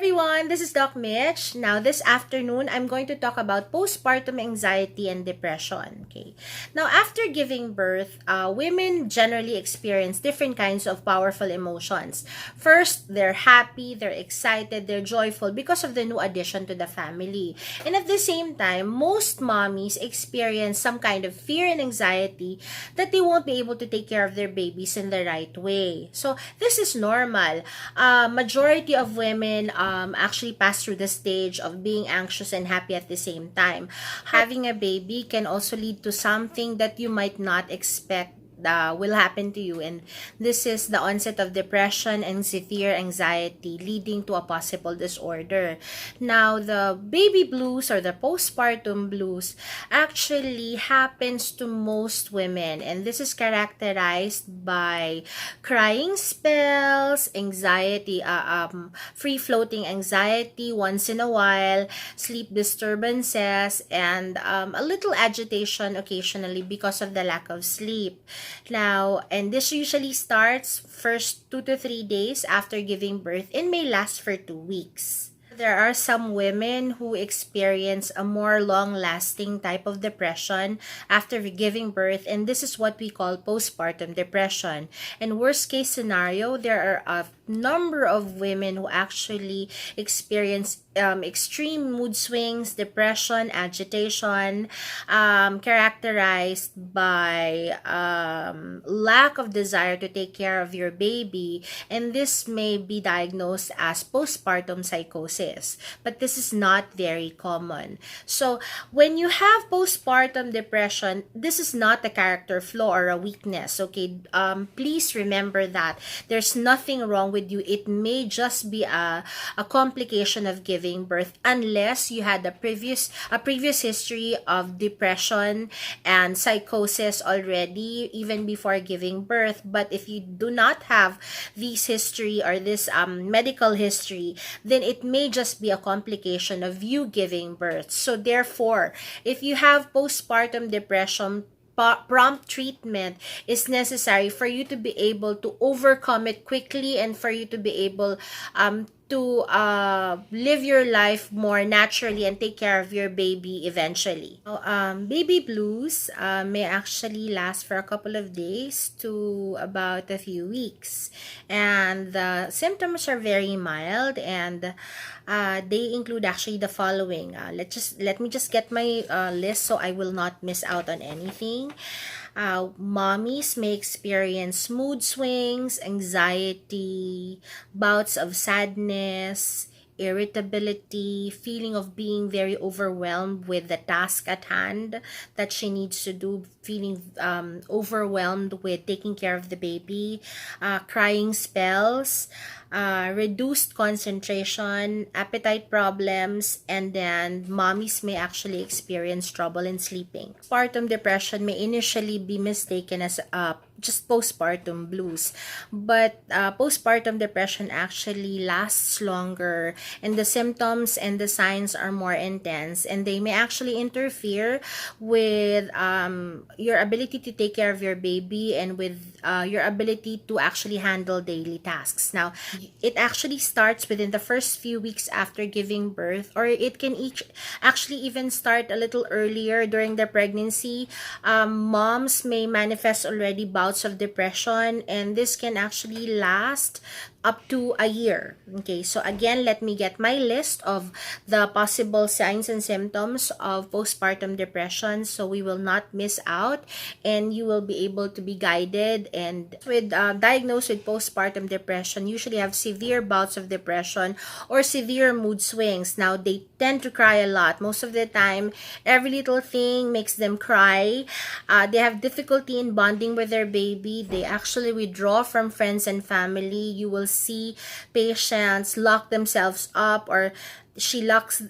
Everyone, this is Doc Mitch. Now, this afternoon, I'm going to talk about postpartum anxiety and depression. Okay. Now, after giving birth, women generally experience different kinds of powerful emotions. First, they're happy, they're excited, they're joyful because of the new addition to the family. And at the same time, most mommies experience some kind of fear and anxiety that they won't be able to take care of their babies in the right way. So, this is normal. Majority of women actually pass through the stage of being anxious and happy at the same time. Having a baby can also lead to something that you might not expect will happen to you, and this is the onset of depression and severe anxiety leading to a possible disorder. Now, the baby blues or the postpartum blues actually happens to most women, and this is characterized by crying spells, anxiety, free-floating anxiety once in a while, sleep disturbances, and a little agitation occasionally because of the lack of sleep. Now, and this usually starts first 2 to 3 days after giving birth and may last for 2 weeks. There are some women who experience a more long-lasting type of depression after giving birth, and this is what we call postpartum depression. In worst case scenario, there are a number of women who actually experience extreme mood swings, depression, agitation, characterized by lack of desire to take care of your baby, and this may be diagnosed as postpartum psychosis, but this is not very common. So when you have postpartum depression, this is not a character flaw or a weakness. Okay, please remember that there's nothing wrong with you. It may just be a complication of giving birth, unless you had a previous history of depression and psychosis already even before giving birth. But if you do not have this history or this medical history, then it may just be a complication of you giving birth. So therefore, if you have postpartum depression, prompt treatment is necessary for you to be able to overcome it quickly and for you to be able to live your life more naturally and take care of your baby eventually. Baby blues may actually last for a couple of days to about a few weeks, and the symptoms are very mild, and they include actually the following. Let me just get my list so I will not miss out on anything. Mommies may experience mood swings, anxiety, bouts of sadness, irritability, feeling of being very overwhelmed with the task at hand that she needs to do, feeling overwhelmed with taking care of the baby, crying spells, reduced concentration, appetite problems, and then mommies may actually experience trouble in sleeping. Postpartum depression may initially be mistaken as just postpartum blues, but postpartum depression actually lasts longer, and the symptoms and the signs are more intense, and they may actually interfere with your ability to take care of your baby and with your ability to actually handle daily tasks. Now, it actually starts within the first few weeks after giving birth, or it can actually even start a little earlier during the pregnancy. Moms may manifest already bouts of depression, and this can actually last up to a year. Okay, so again, let me get my list of the possible signs and symptoms of postpartum depression so we will not miss out and you will be able to be guided. And with diagnosed with postpartum depression, usually have severe bouts of depression or severe mood swings. Now, they tend to cry a lot. Most of the time, every little thing makes them cry. They have difficulty in bonding with their baby. They actually withdraw from friends and family. You will see patients lock themselves up, or she locks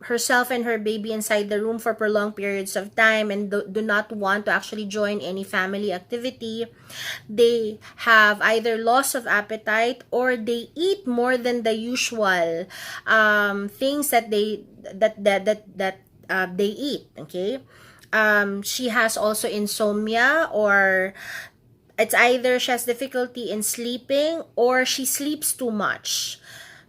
herself and her baby inside the room for prolonged periods of time and do not want to actually join any family activity. They have either loss of appetite or they eat more than the usual things that they eat. Okay, she has also insomnia, or it's either she has difficulty in sleeping or she sleeps too much.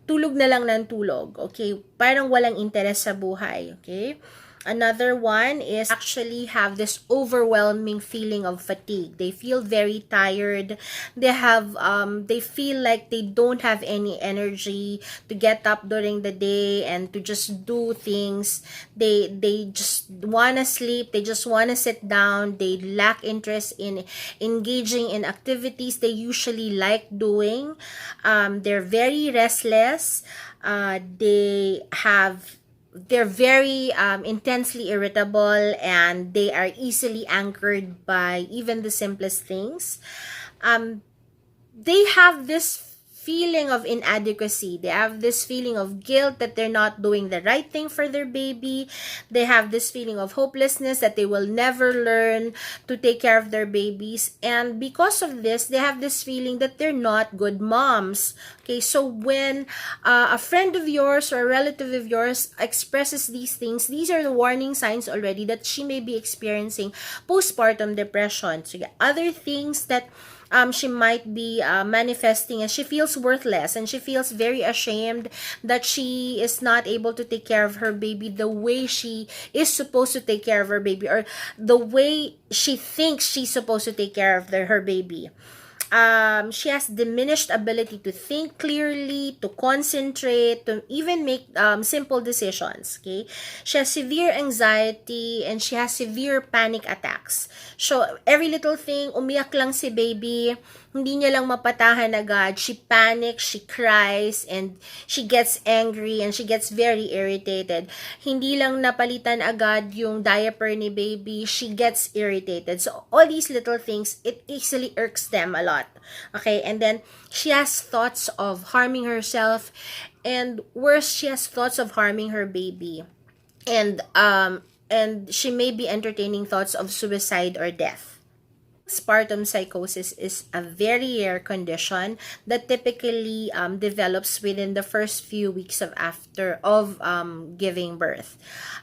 tulog na lang ng tulog, okay? Parang walang interes sa buhay, okay? Another one is actually have this overwhelming feeling of fatigue. They feel very tired. They feel like they don't have any energy to get up during the day and to just do things. They just want to sleep. They just want to sit down. They lack interest in engaging in activities they usually like doing. They're very restless. They're very intensely irritable, and they are easily anchored by even the simplest things. They have this feeling of inadequacy. They have this feeling of guilt that they're not doing the right thing for their baby. They have this feeling of hopelessness that they will never learn to take care of their babies. And because of this, they have this feeling that they're not good moms. Okay, so when a friend of yours or a relative of yours expresses these things, these are the warning signs already that she may be experiencing postpartum depression. So other things that she might be manifesting, and she feels worthless, and she feels very ashamed that she is not able to take care of her baby the way she is supposed to take care of her baby, or the way she thinks she's supposed to take care of her baby. She has diminished ability to think clearly, to concentrate, to even make simple decisions. Okay, she has severe anxiety, and she has severe panic attacks. So every little thing, umiyak lang si baby, hindi niya lang mapatahan agad. She panics, she cries, and she gets angry, and she gets very irritated. Hindi lang napalitan agad yung diaper ni baby, she gets irritated. So all these little things, it easily irks them a lot. Okay, and then she has thoughts of harming herself, and worse, she has thoughts of harming her baby. And she may be entertaining thoughts of suicide or death. Postpartum psychosis is a very rare condition that typically develops within the first few weeks of giving birth,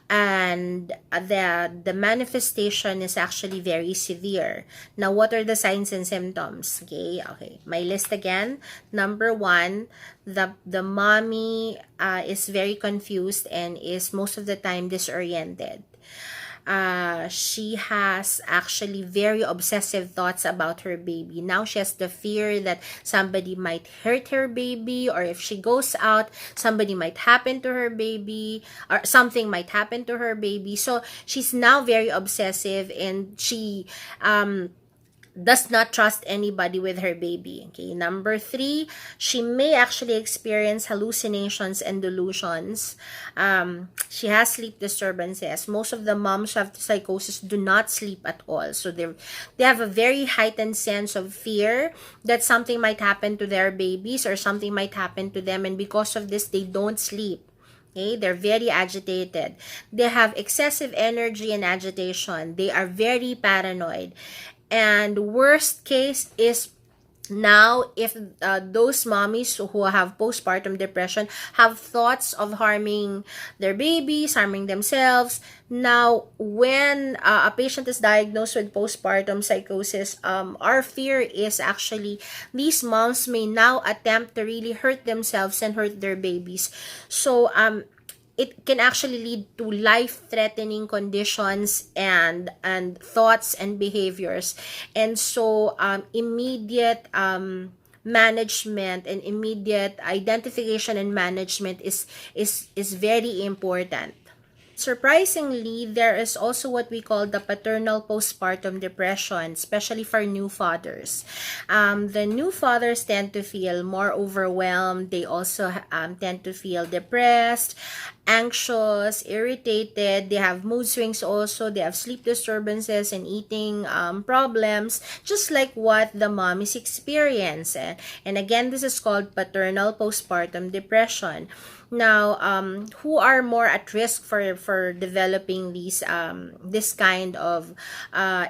and the manifestation is actually very severe. Now, what are the signs and symptoms? Okay, my list again. Number one, the mommy is very confused and is most of the time disoriented. She has actually very obsessive thoughts about her baby. Now she has the fear that somebody might hurt her baby, or if she goes out, somebody might happen to her baby, or something might happen to her baby. So she's now very obsessive, and she does not trust anybody with her baby. Okay, number three, she may actually experience hallucinations and delusions. She has sleep disturbances. Most of the moms who have psychosis do not sleep at all. So they have a very heightened sense of fear that something might happen to their babies, or something might happen to them, and because of this, they don't sleep. Okay, they're very agitated. They have excessive energy and agitation. They are very paranoid. And worst case is, now if those mommies who have postpartum depression have thoughts of harming their babies, harming themselves. Now, when a patient is diagnosed with postpartum psychosis, our fear is actually these moms may now attempt to really hurt themselves and hurt their babies. So it can actually lead to life-threatening conditions and thoughts and behaviors. And so immediate management and immediate identification and management is very important. Surprisingly, there is also what we call the paternal postpartum depression, especially for new fathers. The new fathers tend to feel more overwhelmed. They also tend to feel depressed, anxious, irritated. They have mood swings also. They have sleep disturbances and eating problems, just like what the mom is experiencing. And again, this is called paternal postpartum depression. Now, who are more at risk for developing this kind of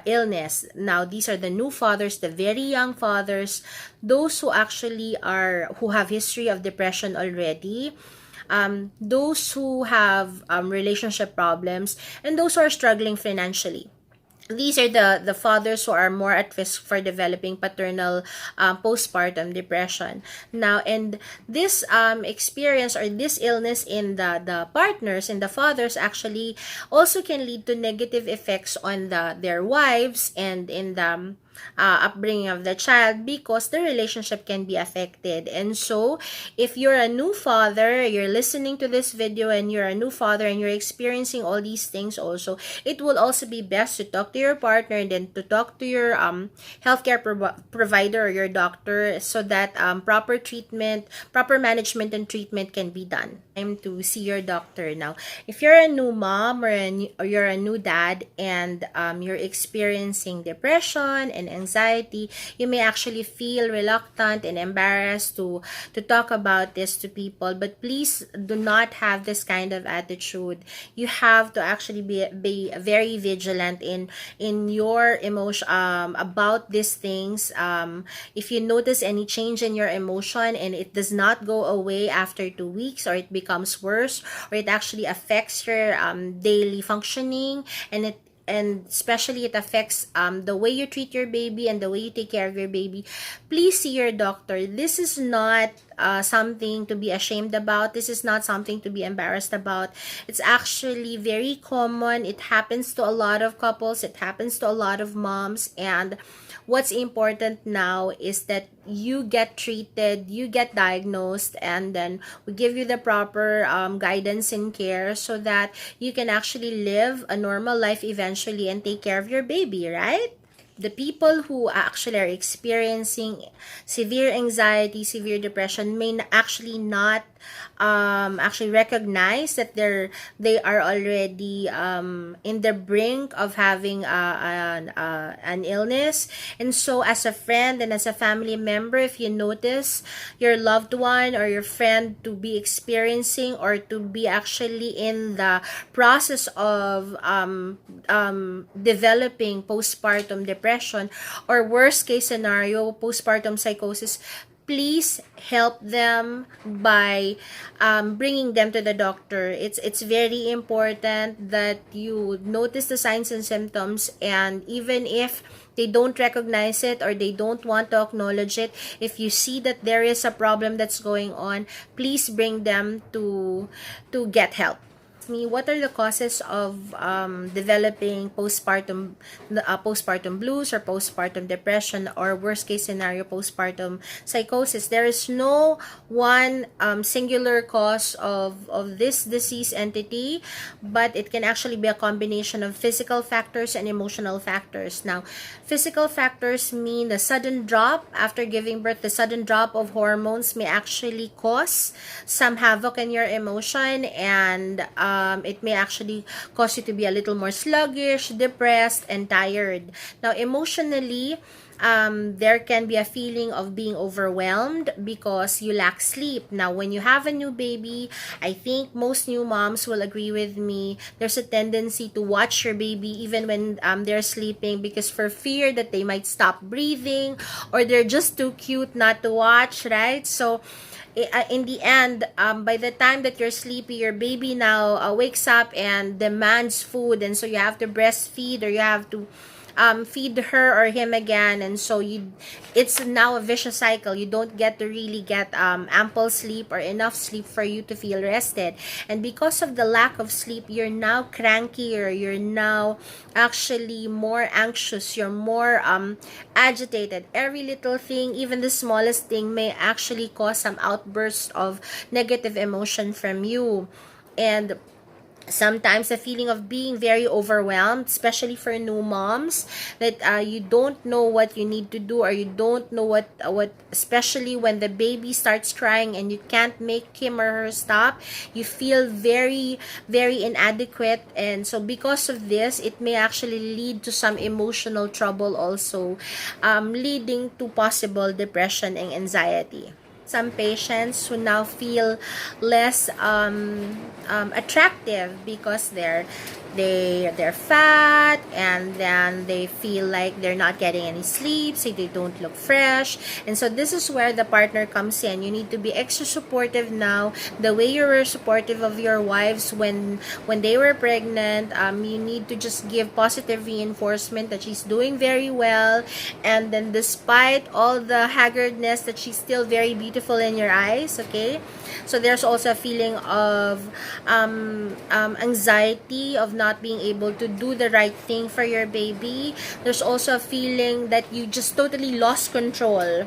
illness? Now, these are the new fathers, the very young fathers, those who actually who have history of depression already, those who have relationship problems, and those who are struggling financially. these are the fathers who are more at risk for developing paternal postpartum depression. Now, and this experience or this illness in the partners and the fathers actually also can lead to negative effects on their wives and in the upbringing of the child, because the relationship can be affected. And so if you're a new father, you're listening to this video and you're a new father and you're experiencing all these things also, it will also be best to talk to your partner and then to talk to your healthcare provider or your doctor, so that proper treatment, proper management and treatment can be done. Time to see your doctor. Now, if you're a new mom or you're a new dad and you're experiencing depression and anxiety, you may actually feel reluctant and embarrassed to talk about this to people. But please do not have this kind of attitude. You have to actually be very vigilant in your emotion about these things. If you notice any change in your emotion and it does not go away after 2 weeks, or it becomes worse, or it actually affects your daily functioning, and especially it affects the way you treat your baby and the way you take care of your baby, please see your doctor. This is not something to be ashamed about. This is not something to be embarrassed about. It's actually very common. It happens to a lot of couples. It happens to a lot of moms. And what's important now is that you get treated, you get diagnosed, and then we give you the proper guidance and care, so that you can actually live a normal life eventually and take care of your baby, right? The people who actually are experiencing severe anxiety, severe depression may actually not actually recognize that they are already in the brink of having an illness. And so as a friend and as a family member, if you notice your loved one or your friend to be experiencing or to be actually in the process of developing postpartum depression, or worst case scenario, postpartum psychosis, please help them by bringing them to the doctor. It's very important that you notice the signs and symptoms, and even if they don't recognize it or they don't want to acknowledge it, if you see that there is a problem that's going on, please bring them to get help. What are the causes of developing postpartum blues or postpartum depression, or worst case scenario postpartum psychosis? There is no one singular cause of this disease entity, but it can actually be a combination of physical factors and emotional factors. Now, physical factors mean the sudden drop after giving birth. The sudden drop of hormones may actually cause some havoc in your emotion, and it may actually cause you to be a little more sluggish, depressed, and tired. Now, emotionally, there can be a feeling of being overwhelmed because you lack sleep. Now, when you have a new baby, I think most new moms will agree with me, there's a tendency to watch your baby even when they're sleeping, because for fear that they might stop breathing or they're just too cute not to watch, right? So in the end, by the time that you're sleepy, your baby now wakes up and demands food, and so you have to breastfeed, or you have to feed her or him again, and so it's now a vicious cycle. You don't get to really get ample sleep or enough sleep for you to feel rested, and because of the lack of sleep, you're now crankier, you're now actually more anxious, you're more agitated. Every little thing, even the smallest thing, may actually cause some outburst of negative emotion from you. And sometimes a feeling of being very overwhelmed, especially for new moms, that you don't know what you need to do, or you don't know what especially when the baby starts crying and you can't make him or her stop, you feel very, very inadequate. And so because of this, it may actually lead to some emotional trouble also, leading to possible depression and anxiety. Some patients who now feel less attractive because they're fat, and then they feel like they're not getting any sleep, so they don't look fresh. And so this is where the partner comes in. You need to be extra supportive now, the way you were supportive of your wives when they were pregnant. You need to just give positive reinforcement that she's doing very well, and then despite all the haggardness, that she's still very beautiful in your eyes. Okay, so there's also a feeling of anxiety of not being able to do the right thing for your baby. There's also a feeling that you just totally lost control.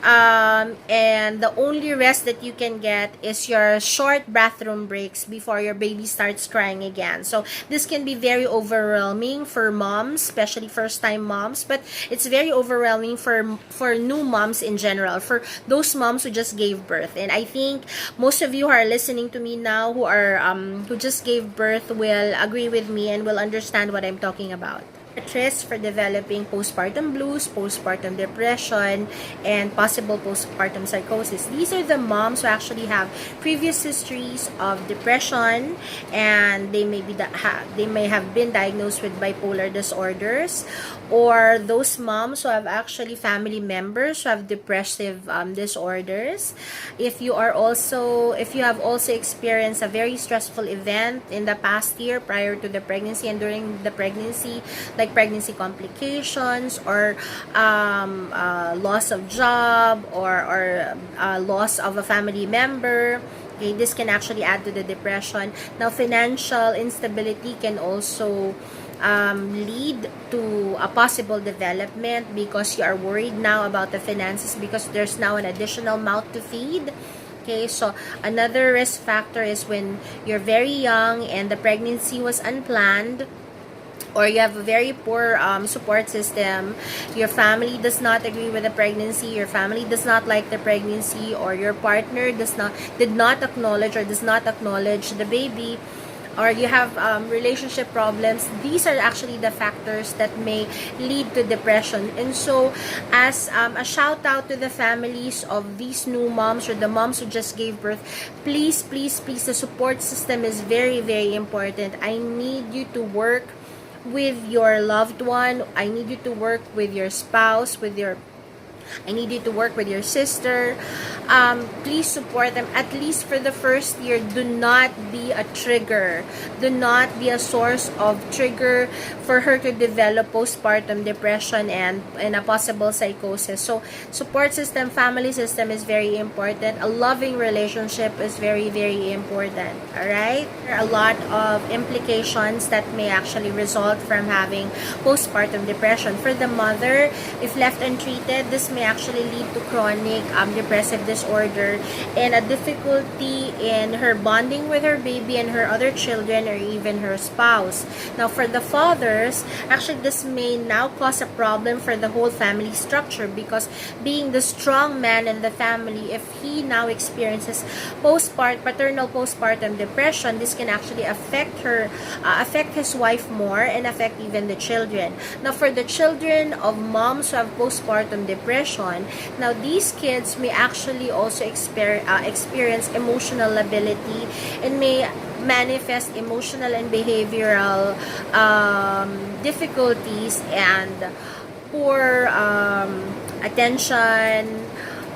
And the only rest that you can get is your short bathroom breaks before your baby starts crying again. So this can be very overwhelming for moms, especially first-time moms, but it's very overwhelming for new moms in general, for those moms who just gave birth. And I think most of you who are listening to me now, who just gave birth, will agree with me and will understand what I'm talking about. At risk for developing postpartum blues, postpartum depression, and possible postpartum psychosis. These are the moms who actually have previous histories of depression, and they may have been diagnosed with bipolar disorders, or those moms who have actually family members who have depressive disorders. If you have also experienced a very stressful event in the past year prior to the pregnancy and during the pregnancy, like pregnancy complications, or loss of job, or loss of a family member. Okay, this can actually add to the depression. Now, financial instability can also lead to a possible development, because you are worried now about the finances, because there's now an additional mouth to feed. Okay, so another risk factor is when you're very young and the pregnancy was unplanned, or you have a very poor support system. Your family does not agree with the pregnancy, your family does not like the pregnancy, or your partner did not acknowledge the baby, or you have relationship problems. These are actually the factors that may lead to depression. And so, as a shout out to the families of these new moms, or the moms who just gave birth, please, the support system is very, very important. I need you to work with your loved one. I need you to work with your spouse, I need you to work with your sister. Please support them, at least for the first year. Do not be a trigger. Do not be a source of trigger for her to develop postpartum depression and a possible psychosis. So, support system, family system is very important. A loving relationship is very, very important. Alright? There are a lot of implications that may actually result from having postpartum depression. For the mother, if left untreated, this may actually lead to chronic depressive disorder and a difficulty in her bonding with her baby and her other children, or even her spouse. Now, for the fathers, actually this may now cause a problem for the whole family structure, because being the strong man in the family, if he now experiences paternal postpartum depression, this can actually affect his wife more, and affect even the children. Now, for the children of moms who have postpartum depression, now these kids may actually also experience emotional lability, and may manifest emotional and behavioral difficulties, and poor attention,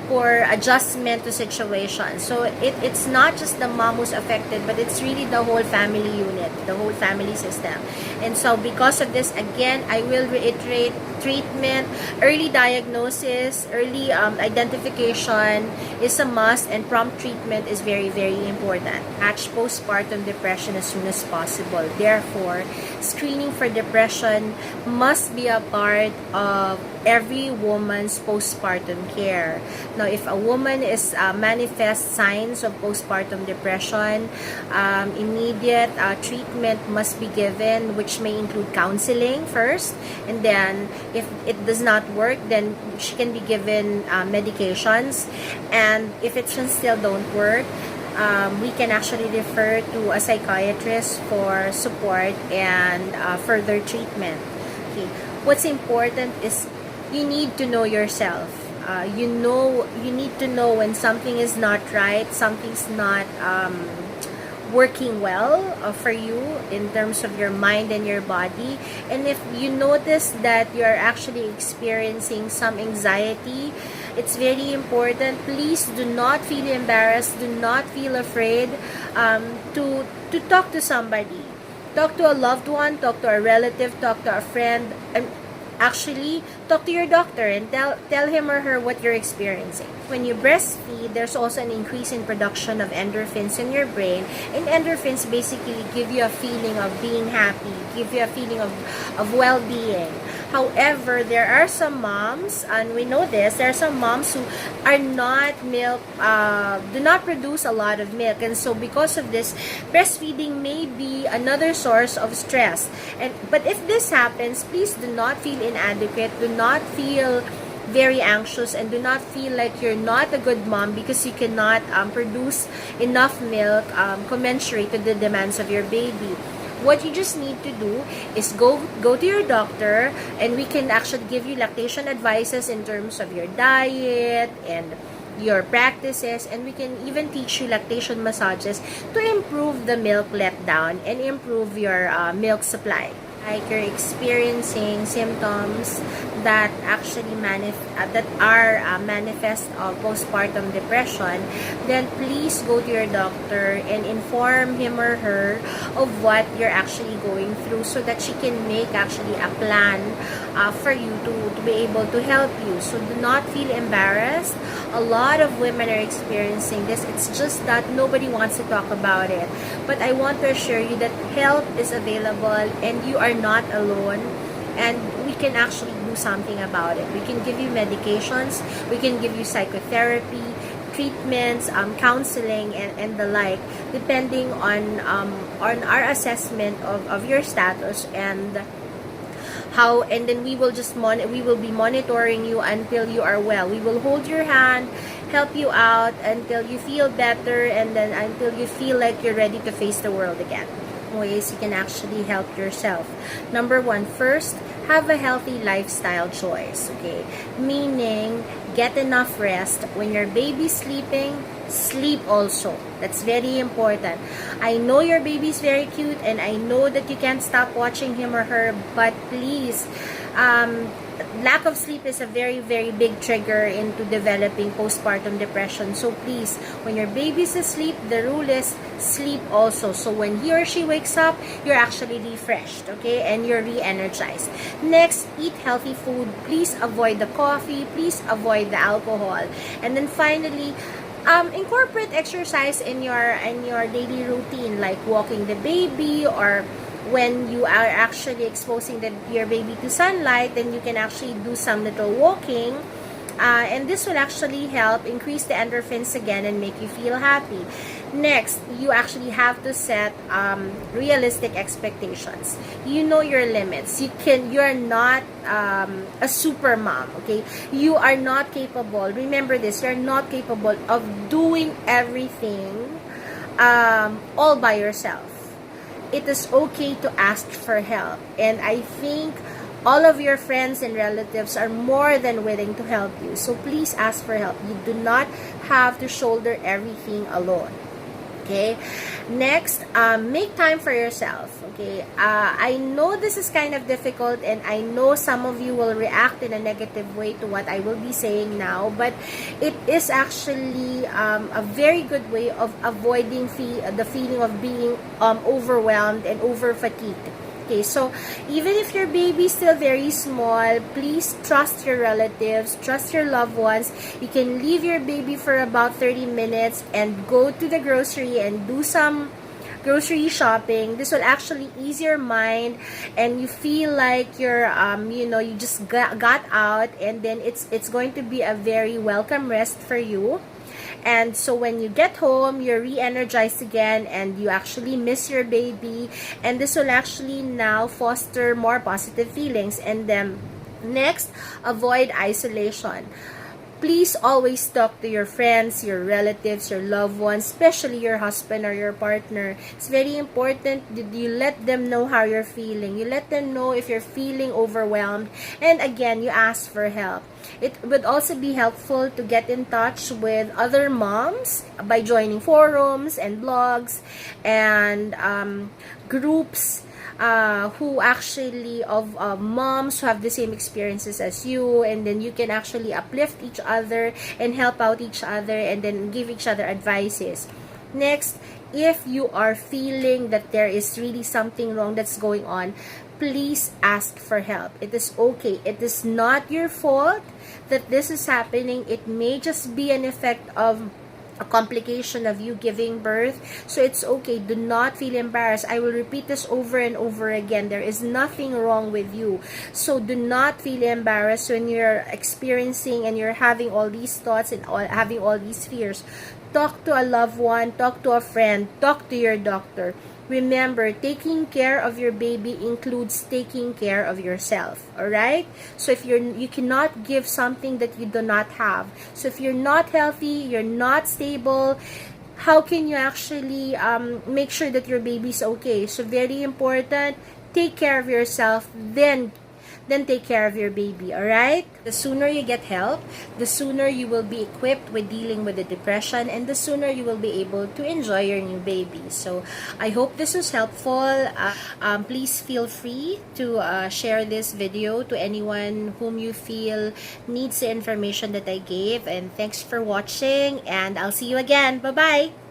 poor adjustment to situations. So it's not just the mom who's affected, but it's really the whole family unit, the whole family system. And so because of this, again, I will reiterate, treatment, early diagnosis, early identification is a must, and prompt treatment is very, very important. Catch postpartum depression as soon as possible. Therefore, screening for depression must be a part of every woman's postpartum care. Now, if a woman manifests signs of postpartum depression, immediate treatment must be given, which may include counseling first, and then if it does not work, then she can be given medications, and if it still don't work, we can actually refer to a psychiatrist for support and further treatment. Okay. What's important is you need to know yourself. You need to know when something is not right, something's not working well for you in terms of your mind and your body. And if you notice that you are actually experiencing some anxiety, it's very important. Please do not feel embarrassed. Do not feel afraid to talk to somebody. Talk to a loved one, talk to a relative, talk to a friend, and actually talk to your doctor and tell him or her what you're experiencing. When you breastfeed, there's also an increase in production of endorphins in your brain, and endorphins basically give you a feeling of being happy, give you a feeling of well-being. However, there are some moms, and we know this, there are some moms who are not do not produce a lot of milk, and so because of this, breastfeeding may be another source of stress. But if this happens, please do not feel inadequate, do not feel very anxious, and do not feel like you're not a good mom because you cannot produce enough milk commensurate to the demands of your baby. What you just need to do is go to your doctor, and we can actually give you lactation advices in terms of your diet and your practices, and we can even teach you lactation massages to improve the milk letdown and improve your milk supply. Like you're experiencing symptoms that actually manifest of postpartum depression, then please go to your doctor and inform him or her of what you're actually going through, so that she can make actually a plan for you to be able to help you. So do not feel embarrassed. A lot of women are experiencing this. It's just that nobody wants to talk about it. But I want to assure you that help is available and you are not alone, and we can actually do something about it. We can give you medications, we can give you psychotherapy, treatments, counseling, and the like, depending on our assessment of your status and how, and then we will be monitoring you until you are well. We will hold your hand, help you out until you feel better, and then until you feel like you're ready to face the world again. Ways you can actually help yourself. Number one, first, have a healthy lifestyle choice, okay? Meaning, get enough rest. When your baby's sleeping, sleep also. That's very important. I know your baby's very cute, and I know that you can't stop watching him or her, but please, lack of sleep is a very, very big trigger into developing postpartum depression. So please, when your baby's asleep, the rule is sleep also. So when he or she wakes up, you're actually refreshed, okay? And you're re-energized. Next, eat healthy food. Please avoid the coffee. Please avoid the alcohol. And then finally, incorporate exercise in your daily routine, like walking the baby, or when you are actually exposing your baby to sunlight, then you can actually do some little walking, and this will actually help increase the endorphins again and make you feel happy. Next, you actually have to set realistic expectations. You know your limits. You are not a super mom, okay? You are not capable. Remember this, you are not capable of doing everything all by yourself. It is okay to ask for help, and I think all of your friends and relatives are more than willing to help you. So please ask for help. You do not have to shoulder everything alone. Okay, next, make time for yourself. Okay, I know this is kind of difficult, and I know some of you will react in a negative way to what I will be saying now, but it is actually a very good way of avoiding the feeling of being overwhelmed and over fatigued. Okay, so even if your baby is still very small, please trust your relatives, trust your loved ones. You can leave your baby for about 30 minutes and go to the grocery and do some grocery shopping. This will actually ease your mind, and you feel like you're you just got out, and then it's going to be a very welcome rest for you. And so when you get home, you're re-energized again, and you actually miss your baby, and this will actually now foster more positive feelings. And then next, avoid isolation. Please always talk to your friends, your relatives, your loved ones, especially your husband or your partner. It's very important that you let them know how you're feeling. You let them know if you're feeling overwhelmed. And again, you ask for help. It would also be helpful to get in touch with other moms by joining forums and blogs and groups who actually of moms who have the same experiences as you, and then you can actually uplift each other and help out each other and then give each other advices. Next, if you are feeling that there is really something wrong that's going on, please ask for help. It is okay. It is not your fault that this is happening. It may just be an effect of a complication of you giving birth. So it's okay. Do not feel embarrassed. I will repeat this over and over again. There is nothing wrong with you. So do not feel embarrassed when you're experiencing and you're having all these thoughts and having all these fears. Talk to a loved one, talk to a friend, talk to your doctor. Remember, taking care of your baby includes taking care of yourself. Alright? So if you cannot give something that you do not have. So if you're not healthy, you're not stable, how can you actually make sure that your baby's okay? So very important, take care of yourself, then take care of your baby, alright? The sooner you get help, the sooner you will be equipped with dealing with the depression, and the sooner you will be able to enjoy your new baby. So, I hope this was helpful. Please feel free to share this video to anyone whom you feel needs the information that I gave. And thanks for watching, and I'll see you again. Bye-bye!